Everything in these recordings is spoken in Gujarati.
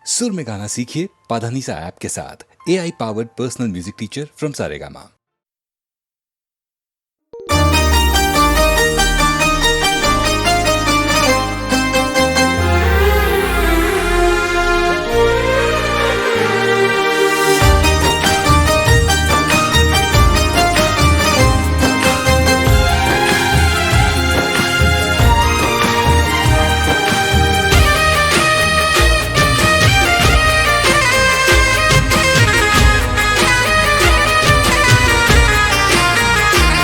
सुर में गाना सीखिए पाधानीसा ऐप के साथ। AI powered personal music teacher from Saregama.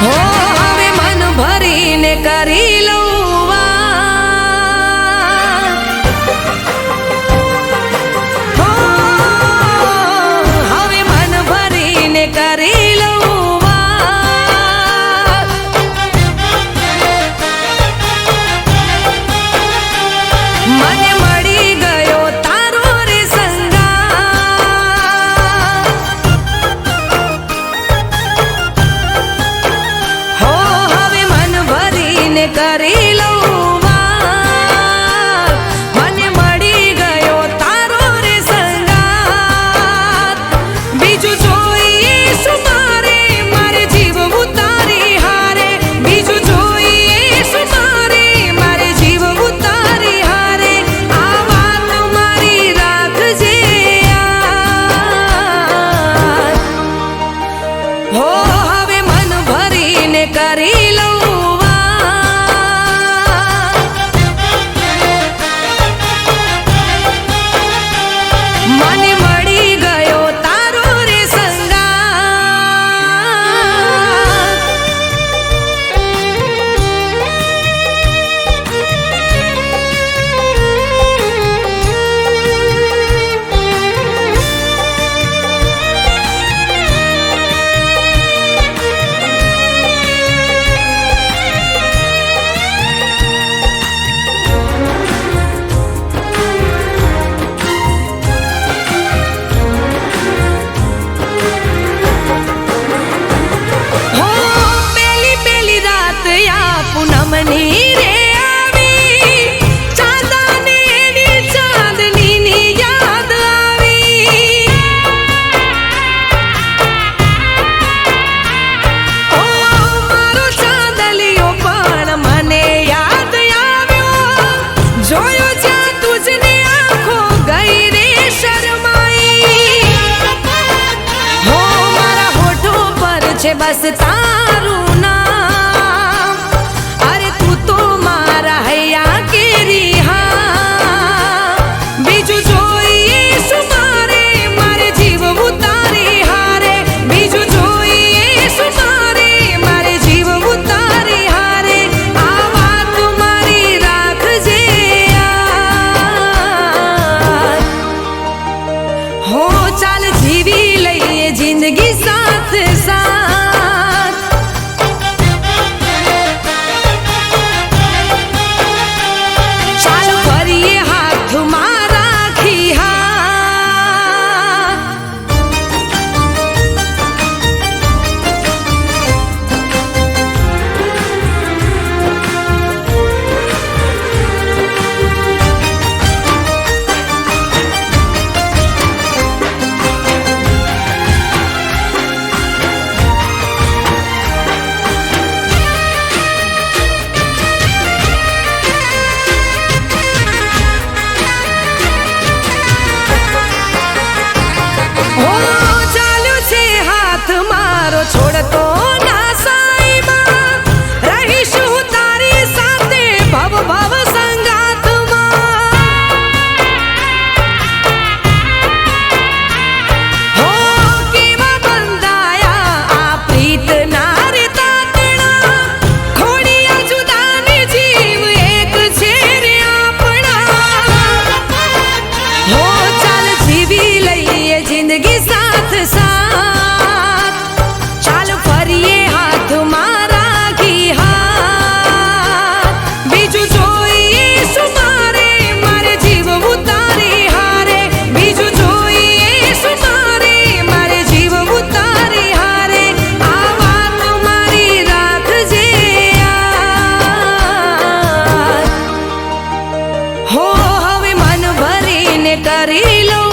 हो હવે મન ભરીને કરી લઉં વાત. હો હવે મન ભરીને કરી લઉં વાત. મને મળી ગયો તારો રે સંગાત. હો હવે મન ભરીને કરી લઉં વાત. મને મળી ગયો તારો રે સંગાત. બીજું જોઈએ શું મારે, મારે જીવવું તારી હારે. બીજું જોઈએ શું મારે, મારે જીવવું તારી હારે. આ વાત મારી રાખજે યાદ. હો હવે મન ભરીને કરી લઉં વાત. મને મળી ગયો તારો રે હો પેલી પેલી રાત આ પૂનમની રે આવી. ચાંદાને એની ચાંદનીની યાદ આવી. ઓ મારો ચાંદલિયો પણ મને યાદ આવ્યો. જોયો જ્યાં તુજને આંખો ગઈ રે શરમાઈ. હો મારા હોઠો પર છે બસ તારું નામ. અરે તું તો મારા હૈયા કેરી હા. બીજું જોઈએ શું મારે, મારે જીવવું તારી હારે. બીજું જોઈએ શું મારે, મારે જીવવું તારી હારે. આ વાત મારી રાખજે યાદ. હો ચાલ જીવી લઈએ જિંદગી સાથ સાથ. ચાલ ફરીએ હાથમાં રાખી હાથ. હો ચાલ્યો છે હાથ મારો છોડતો ના સાઈમાં. રહીશું તારી સાથે ભવ ભવ સંગાતમાં. હો કેવા બંધાયા આ પ્રીતના રે તાતણા. ખોડિયા જુદાની જીવ એક છે રે આપણા. હો ચાલ જીવી લઈએ જિંદગી સાથ સાથ. ચાલ ફરીએ હાથમાં રાખી હાથ. બીજું જોઈએ શું મારે, મારે જીવવું તારી હારે. બીજું જોઈએ શું મારે, મારે જીવવું તારી હારે. આ વાત મારી રાખજે યાદ. હો હવે મન ભરીને કરી કરી લઉં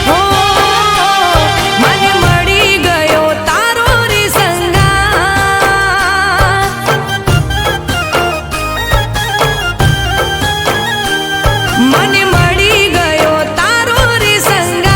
હો મને મળી ગયો તારો રે સંગાત મને મળી ગયો તારો રે સંગાત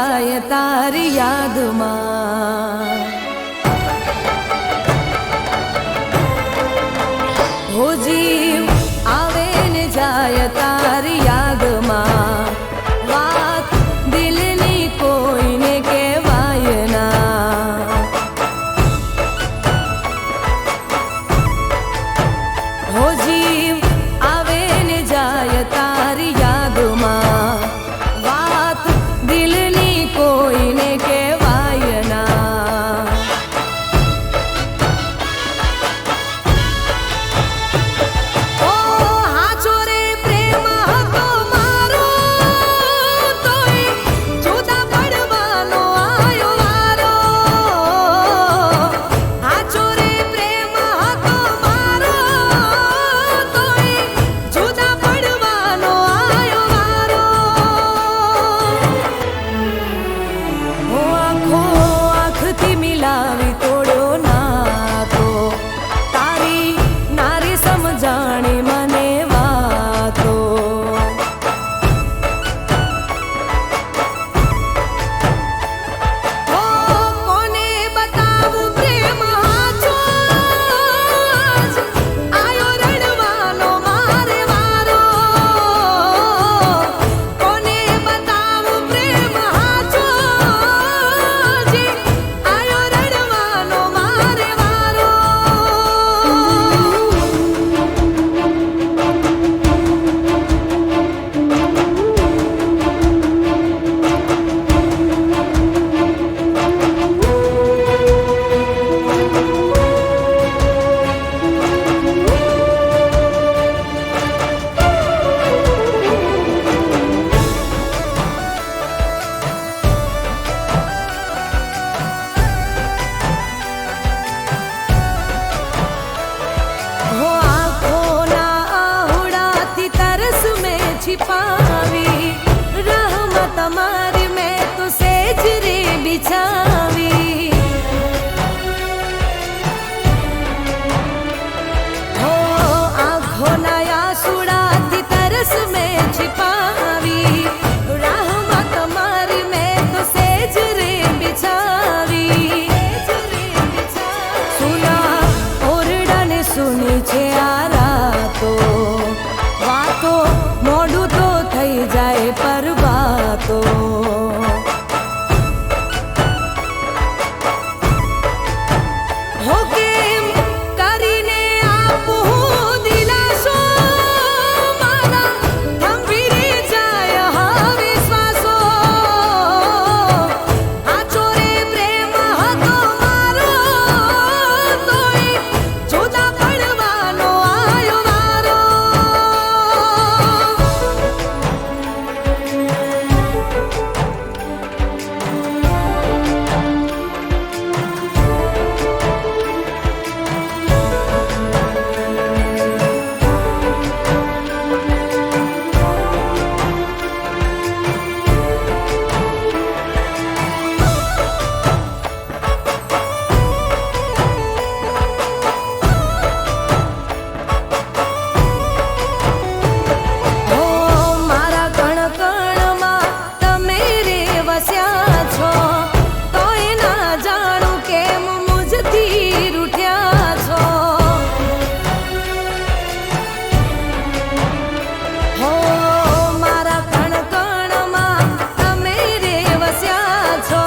જાય તારી યાદમાં હો જીવ આવે ને જાય તારી યાદમાં વાત દિલની કોઈને કહેવાય ના હો જીવ આવે ને જાય તારી યાદમાં વાત દિલની કોઈને કહેવાય ના ઓ હાચો રે પ્રેમ હતો મારો તોય જુદા પડવાનો આયો વારો હાચો રે પ્રેમ હતો મારો તોય જુદા પડવાનો આયો વારો હો આંખો આંખથી મિલાવી તોડ્યો નાતો તારી નારી સમજાણી મને વાતો હો કોને બતાવું પ્રેમ હાચો જ આયો રડવાનો મારે વારો કોને બતાવું પ્રેમ હાચો જ આયો રડવાનો મારે વારો हो आँखों ना उड़ाती तरस में छिपावी रहमत हमारी मैं तो सेजरे बिछावी हो आँखों ना सुड़ाती तरस में छिपावी रहमत हमारी मैं तो सेजरे बिछावी सुना ઓરડાને સુની છે આ રાતો વાતો મોડું તો થઈ જાય પરવાતો હો કેમ કરીને આપું દિલાસો મારા થંભી રે જાય હવે શ્વાસો હાચો રે પ્રેમ હતો મારો તોય જુદા પડવાનો આયો વારો હો મારા કણ કણમાં તમે રે વસ્યા છો તોય ના જાણું કેમ મુજથી રૂઠ્યા છો હો મારા કણ કણમાં તમે રે વસ્યા છો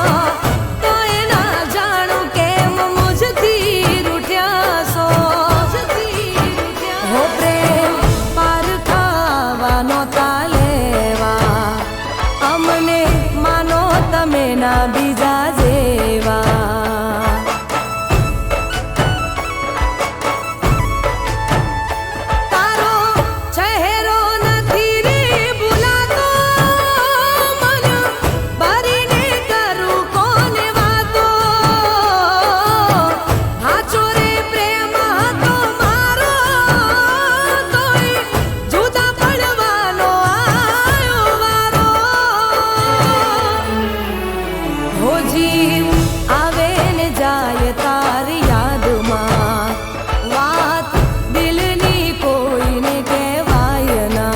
તોય ના જાણું કેમ મુજથી રૂઠ્યા છો હો પ્રેમ પાર ખાવા નહોતા લેવા અમને માનો તમે ના બીજા જેવા તારો ચહેરો નથી રે ભૂલાતો મન ભરીને કરું કોને વાતો હાચો રે પ્રેમ હતો મારો તોય જુદા પડવાનો આયો વારો હો જીવ આવે ને જાય તારી યાદમાં વાત દિલની કોઈને કહેવાય ના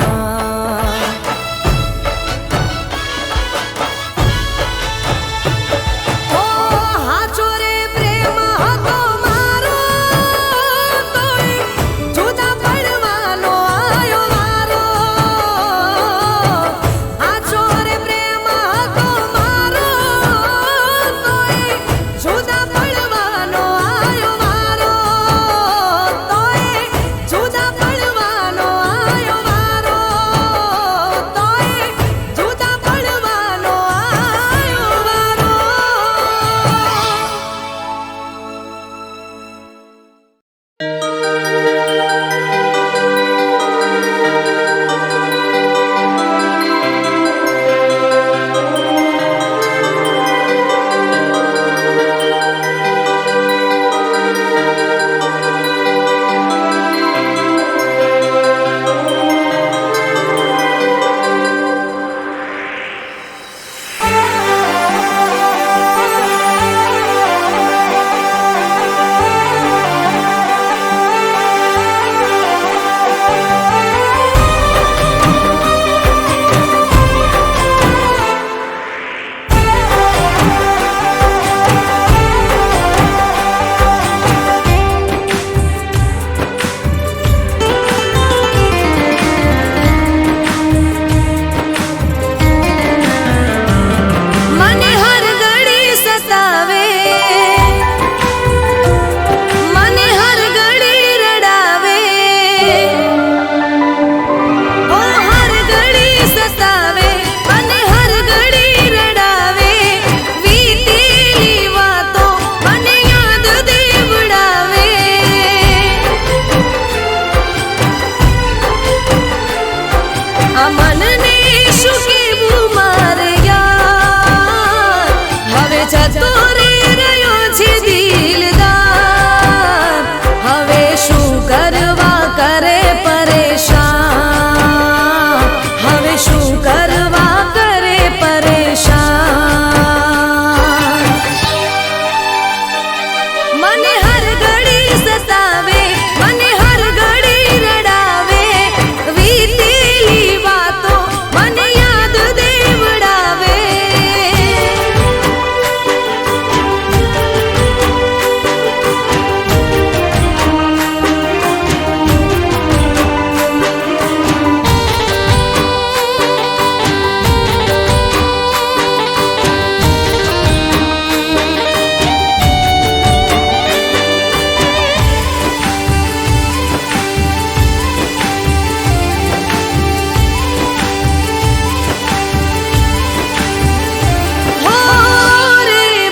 જતો રે રહ્યો છે દિલદાર હવે શું કરવા કરે પરેશાન હવે શું કરવા કરે પરેશાન મને હર ઘડી સતાવે મને હર ઘડી રડાવે વીતેલી વાતો મને યાદ દેવડાવે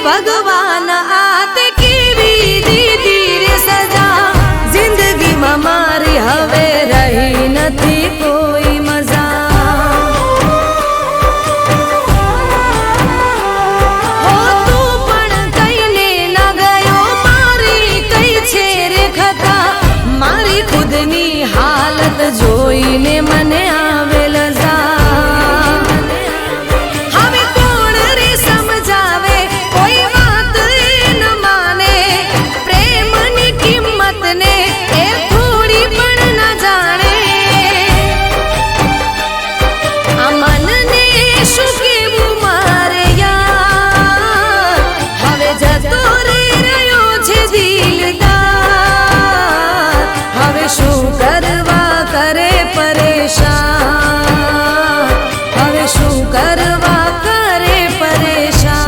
ભગવાન આતે કેવી દીધી રે સજા જિંદગીમાં મારી હવે રહી નથી કોઈ મજા હો તું પણ કઈને ન ગયો મારી કઈ છે રે ખતા મારી ખુદની હાલત જોઈને મને આવે લજા હવે કોણ રે સમજાવે કોઈ વાત એ ન માને પ્રેમની કિંમતને એ થોડી પણ ન જાણે આ મનને શું કેવું મારે યાર હવે જતો રે રહ્યો છે દિલદાર હવે શું કરવા કરે પરેશાન હવે શું કરવા કરે પરેશાન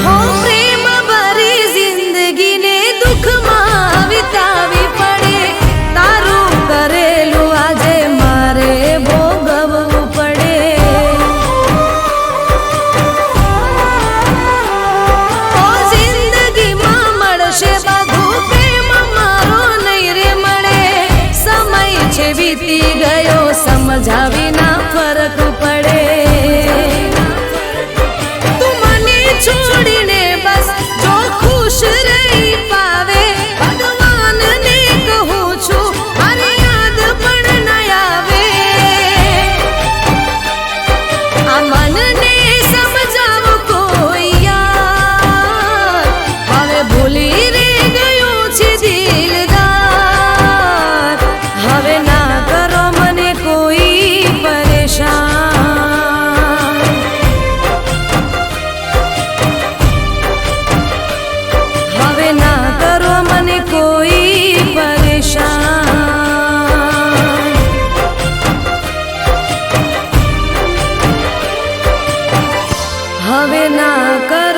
હો પ્રેમ ભરી જિંદગીને દુઃખમાં વિતાવી પડે તારું કરેલું આજે મારે ભોગવવું પડે ઓ જિંદગીમાં મળશે બધું પ્રેમ મારો નહીં રે મળે સમય છે વીતી ગયો સમજાવી ના ફરક પડે તું મને છોડીને બસ જો ખુશ રહી પાવે ભગવાનને કહું છું મારી યાદ પણ ન આવે આ મનને સમજાવ કોઈ યાર હવે ભૂલી રે ગયો છે દિલદાર હવે ના કરો મને કોઈ પરેશાન હવે ના કરો મને કોઈ પરેશાન હવે ના કરો